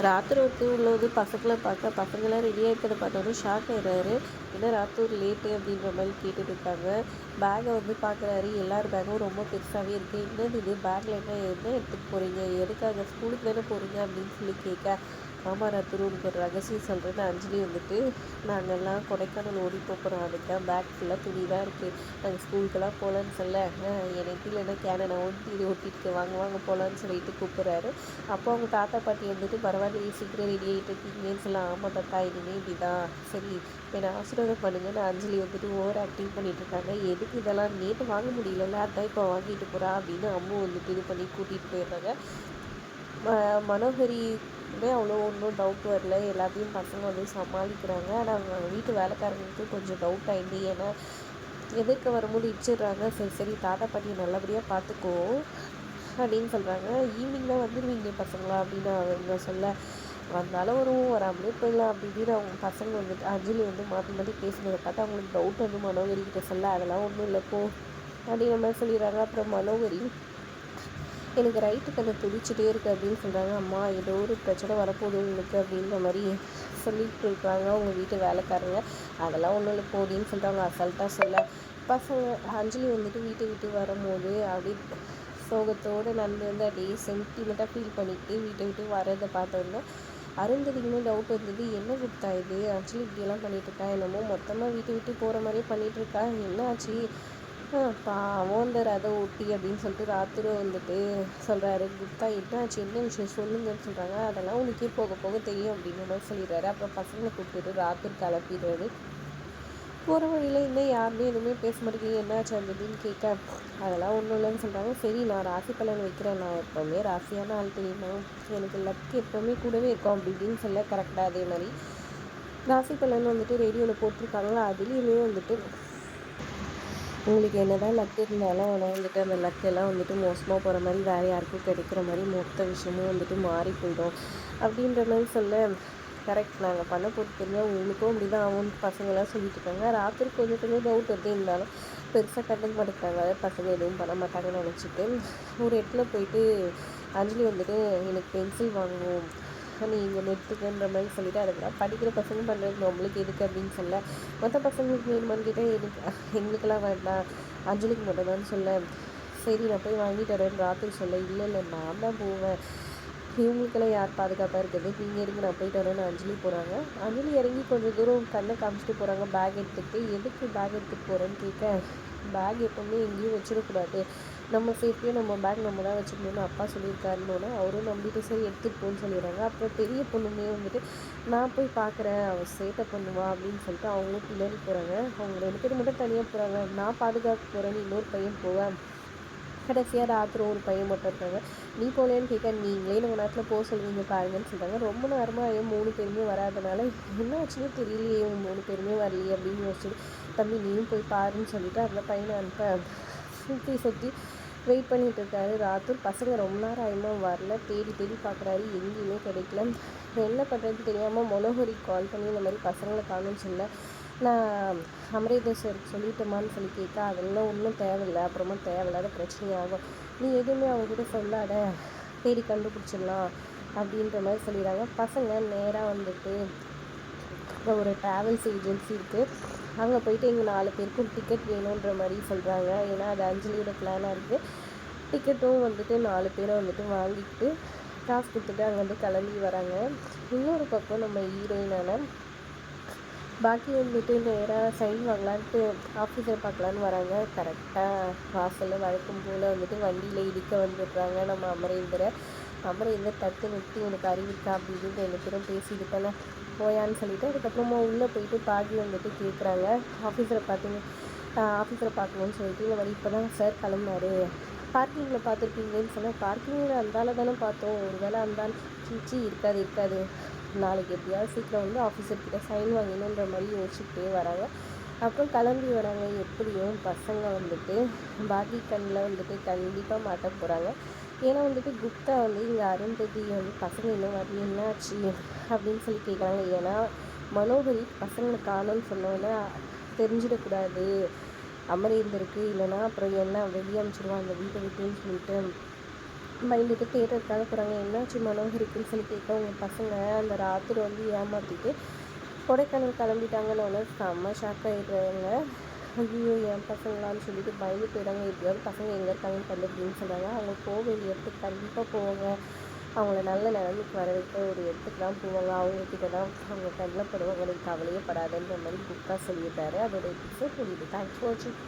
ராத்திரி உள்ளது பசங்களை பார்க்க பசங்களாம் ரெடி ஆகிருக்கிறத பார்த்தோன்னே ஷாக் ஆகிடுறாரு. என்ன ராத்திரி லேட்டு அப்படின்ற மாதிரி கேட்டுட்டு இருக்காங்க. பேக்கை பார்க்குறாரு. எல்லார் பேக்கும் ரொம்ப பெருசாகவே இருக்குது. என்னது இது பேக்கில் என்ன என்ன எடுத்துகிட்டு போகிறீங்க, எதுக்காக ஸ்கூலுக்கு தானே போகிறீங்க அப்படின்னு சொல்லி கேட்க, ஆமாம் ராத்திரி உனக்கு ஒரு ரகசியம் சொல்கிறேன்னு அஞ்சலி நாங்கள்லாம் கொடைக்கானல் ஓடி போகிறோம், அதுக்கு தான் பேக் ஃபுல்லாக துணி தான் இருக்குது, நாங்கள் ஸ்கூலுக்கெல்லாம் போகலான்னு சொல்ல என் நெத்தியில் என்ன கேனை நான் ஒட்டிட்டு வாங்க வாங்க போகலான்னு சொல்லிட்டு கூப்பிட்றாரு. அப்போ அவங்க தாத்தா பாட்டி பரவாயில்ல சீக்கிரம் ரெடி ஆகிட்டு இருக்கீங்கன்னு சொல்ல, ஆமாம் தாத்தா இனிமேல் இப்படி தான், சரி என்னை ஆசீர்வாதம் பண்ணுங்கன்னு அஞ்சலி ஓவர் ஆக்டிங் பண்ணிகிட்டு இருக்காங்க. எதுக்கு இதெல்லாம் நேற்று வாங்க முடியல, அதான் இப்போ வாங்கிட்டு போகிறா அப்படின்னு அம்மு இது பண்ணி கூட்டிகிட்டு போயிடுறாங்க. மனோகரிக்குமே அவ்வளோ ஒன்றும் டவுட் வரல. எல்லாத்தையும் பசங்க சமாளிக்கிறாங்க. ஆனால் அவங்க வீட்டு வேலைக்காரங்களுக்கு கொஞ்சம் டவுட் ஆகிடுது. ஏன்னா எதிர்க்க வரும்போது இடிச்சிடுறாங்க. சரி சரி தாத்தா பாட்டியை நல்லபடியாக பார்த்துக்கோ அப்படின்னு சொல்கிறாங்க. ஈவினிங் தான் வந்துடுவீங்க பசங்களா அப்படின்னு அவங்க சொல்ல, வந்தாலும் வராமலே போயிடலாம் அப்படி இப்படின்னு அவங்க பசங்க அஞ்சலி மாற்றி மாற்றி பேசுனதை பார்த்து அவங்களுக்கு டவுட் மனோகரிக்கிட்ட சொல்ல, அதெல்லாம் ஒன்றும் இல்லை போ அப்படிங்கிற மாதிரி சொல்லிடுறாங்க. அப்புறம் மனோகரி எனக்கு ரைட்டு கண்ணை துடிச்சிட்டே இருக்குது அப்படின்னு சொல்கிறாங்க. அம்மா ஏதோ ஒரு பிரச்சனை வரப்போகுது உங்களுக்கு அப்படின்ற மாதிரி சொல்லிட்டு இருக்காங்க அவங்க வீட்டு வேலைக்காரங்க. அதெல்லாம் ஒன்றும் இல்லை போடின்னு சொல்லிட்டு அவங்க அசால்ட்டாக சொல்ல, பசங்க அஞ்சலி வீட்டை விட்டு வரும்போது அப்படி சோகத்தோடு நடந்து அப்படியே சென்டிமெண்ட்டாக ஃபீல் பண்ணிக்கிட்டு வீட்டை விட்டு வரதை பார்த்தோன்னா அருந்ததிக்குமே டவுட் வந்தது. என்ன கொடுத்தா இது அஞ்சலி இப்படியெல்லாம் பண்ணிகிட்ருக்கா, என்னமோ மொத்தமாக வீட்டை விட்டு போகிற மாதிரியே பண்ணிகிட்ருக்கா, என்ன ஆச்சு பாவம் அந்த ரதை ஊட்டி அப்படின்னு சொல்லிட்டு ராத்திரி சொல்கிறாரு. குப்தா என்னாச்சு என்ன விஷயம் சொல்லுங்கன்னு சொல்கிறாங்க. அதெல்லாம் உனக்கே போக போக தெரியும் அப்படின்னு மாதிரி சொல்லிடுறாரு. அப்புறம் பசங்களை கூப்பிட்டு ராத்திரி கிளப்பிடுறாரு. போகிற வழியில் இன்னும் யாருமே எதுவுமே பேச மாட்டேங்குது, என்னாச்சு அப்படின்னு கேட்க, அதெல்லாம் ஒன்றும் இல்லைன்னு சொல்கிறாங்க. சரி நான் ராசி பலன் வைக்கிறேன், நான் எப்போவுமே ராசியான ஆள் தெரியுமா, எனக்கு லக்கு எப்போவுமே கூடவே இருக்கும் அப்படி இப்படின்னு சொல்ல கரெக்டாக அதே மாதிரி ராசி பலன் ரேடியோவில் போட்டிருக்காங்க. அதுலேயுமே உங்களுக்கு என்ன தான் லக் இருந்தாலும் ஆனால் அந்த லக்கெல்லாம் மோசமாக போகிற மாதிரி வேறு யாருக்கும் கிடைக்கிற மாதிரி மொத்த விஷயமும் மாறி போயிடும் அப்படின்ற மாதிரி சொல்ல, கரெக்ட் நாங்கள் பண்ண போட்டு தெரிஞ்சால் உங்களுக்கும் அப்படி தான் ஆகும் பசங்களாம் சொல்லிட்டு இருக்காங்க. ராத்திரி கொஞ்சம் டவுட் இருந்தாலும் பெருசாக கண்டுக்க மாட்டேங்கிறாங்க. பசங்க எதுவும் பண்ண மாட்டாங்கன்னு நினச்சிட்டு ஒரு இடத்துல போயிட்டு அஞ்சலி எனக்கு பென்சில் வாங்குவோம் நீங்கள் நெட்டுக்குன்ற மாதிரி சொல்லிவிட்டு அதுக்கப்புறம் படிக்கிற பசங்க பண்ணுறது நம்மளுக்கு எதுக்கு அப்படின்னு சொல்ல, மற்ற பசங்களுக்கு வேணுமான்னு கேட்டால் எங்களுக்கெல்லாம் வேண்டாம் அஞ்சலிக்கு மட்டும் தான் சொல்ல, சரி நான் போய் வாங்கிட்டு வரேன்னு ராத்திரி சொல்ல, இல்லை நான் தான் போவேன், இவங்களுக்கெல்லாம் யார் பாதுகாப்பாக இருக்குது, நீங்கள் இறங்கி நான் போயிட்டு வரேன்னு அஞ்சலி போகிறாங்க. அஞ்சலி இறங்கி கொஞ்சம் தூரம் கண்ணை காமிச்சிட்டு போகிறாங்க பேக் எடுத்துகிட்டு. எதுக்கு பேக் எடுத்துகிட்டு போகிறேன்னு கேட்க, பேக் எப்போவுமே எங்கேயும் வச்சிடக்கூடாது, நம்ம சேஃப்டியாக நம்ம பேக் நம்ம தான் வச்சுக்கணும்னு அப்பா சொல்லியிருக்காருன்னு அவரும் நம்பிட்டு சரி எடுத்துகிட்டு போன்னு சொல்லிடுறாங்க. அப்புறம் பெரிய பொண்ணுமே நான் போய் பார்க்குறேன் அவள் சேட்டை பண்ணுவா அப்படின்னு சொல்லிட்டு அவங்களும் பின்னாடி போகிறாங்க. அவங்க 2 பேர் மட்டும் தனியாக போகிறாங்க. நான் பாதுகாக்க போகிறேன்னு இன்னொரு பையன் போவேன். கடைசியாக ராத்திரி ஒரு பையன் மட்டும் இருக்காங்க. நீ போலேன்னு கேட்க, நீங்களே நம்ம நேரத்தில் போக சொல்லுவீங்க பாருங்கன்னு சொல்கிறாங்க. ரொம்ப நேரமாக 3 பேருமே வராதனால என்ன ஆச்சுன்னு தெரியலையே, 3 பேருமே வரலையே அப்படின்னு யோசிச்சுட்டு, தம்பி நீயும் போய் பாருன்னு சொல்லிவிட்டு அந்த பையனை அனுப்ப சுற்றி வெயிட் பண்ணிகிட்டு இருக்காரு. ராத்திரி பசங்க ரொம்ப நேரம் ஆகிமா வரல, தேடி பார்க்குறாரு, எங்கேயுமே கிடைக்கல. என்ன பண்ணுறதுன்னு தெரியாமல் மனோகரி கால் பண்ணி இந்த மாதிரி பசங்களை காணும்னு சொல்ல, நான் அமரேதேஸ்வருக்கு சொல்லிட்டோமான்னு சொல்லி கேட்க, அதெல்லாம் ஒன்றும் தேவையில்லை, அப்புறமா தேவையில்லாத பிரச்சனையாகும், நீ எதுவுமே அவங்ககிட்ட சொல்லாத, தேடி கண்டுபிடிச்சிடலாம் அப்படின்ற மாதிரி சொல்லிடுறாங்க. பசங்க நேராக ஒரு ட்ராவல்ஸ் ஏஜென்சி இருக்குது, அங்கே போயிட்டு எங்கள் 4 பேருக்கும் டிக்கெட் வேணுன்ற மாதிரி சொல்கிறாங்க. ஏன்னா அது அஞ்சலியோட பிளானாக இருக்குது. டிக்கெட்டும் 4 பேரை வாங்கிக்கிட்டு காசு கொடுத்துட்டு அங்கேருந்து கிளம்பி வராங்க. இன்னொரு பக்கம் நம்ம ஹீரோயினான பாக்கி நேராக சைன் வாங்கலான்ட்டு ஆஃபீஸரை பார்க்கலான்னு வராங்க. கரெக்டாக வாசலில் வழக்கம் போல் வண்டியில் இடிக்க வந்துடுறாங்க நம்ம அமரேந்தர் தட்டு நிறுத்தி உனக்கு அறிவிக்கா அப்படின்னு 2 பேரும் பேசிட்டு தானே போயான்னு சொல்லிவிட்டு அதுக்கப்புறமா உள்ளே போயிட்டு பாக்கி கேட்குறாங்க. ஆஃபீஸரை பார்க்கணுன்னு சொல்லிட்டு இந்த மாதிரி இப்போ தான் சார் கிளம்புனாரு, பார்க்கிங்கில் பார்த்துருப்பீங்கன்னு சொன்னால், பார்க்கிங்கில் அந்தால தானே பார்த்தோம், ஒரு வேளை அந்தால் சீச்சி இருக்காது, நாளைக்கு எப்படியாவது சீக்கிரம் ஆஃபீஸர்கிட்ட சைன் வாங்கணுன்ற மாதிரி யோசிச்சுட்டே வராங்க. அப்புறம் கிளம்பி வராங்க. எப்படியும் பசங்க பாக்கி கண்ணில் கண்டிப்பாக மாட்ட போகிறாங்க. ஏன்னா குப்தா இங்கே அருந்ததி பசங்க இன்னும் வரல, என்னாச்சு அப்படின்னு சொல்லி கேட்குறாங்க. ஏன்னா மனோகரி பசங்களை காணும்னு சொன்னோன்னே தெரிஞ்சிடக்கூடாது அமரேந்தருக்கு, இல்லைன்னா அப்புறம் என்ன வெளியே அனுப்பிச்சிடுவான் அந்த வீட்டை விட்டுன்னு சொல்லிட்டு பயந்துட்டு தேட்டருக்காக போகிறாங்க. என்னாச்சு மனோகருக்குன்னு சொல்லி கேட்க, அவங்க பசங்க அந்த ராத்திரி வந்து ஏமாற்றிட்டு கொடைக்கானல் கிளம்பிட்டாங்கன்னு செம்ம ஷாக் ஆகிடுறாங்க. ஐயோ என் பசங்களான்னு சொல்லிட்டு பயந்து போயிடுறாங்க. எப்படியாவது பசங்க எங்கே இருக்காங்கன்னு கண்டுபிடின்னு சொல்கிறாங்க. அவங்க போக வேண்டிய இடத்துக்கு கண்டிப்பாக போவாங்க. அவங்கள நல்ல நிலைமைக்கு வர வைக்க ஒரு இடத்துக்கு தான் போவாங்க. அவங்கக்கிட்ட தான் அவங்க கண்ணில் படுவாங்க. நீ கவலையே படாதுன்ற மாதிரி புக்கா சொல்லியிருந்தாரு. அதோட எபிசோட் முடியுது. தேங்க்ஸ் ஃபார் வாட்சிங்.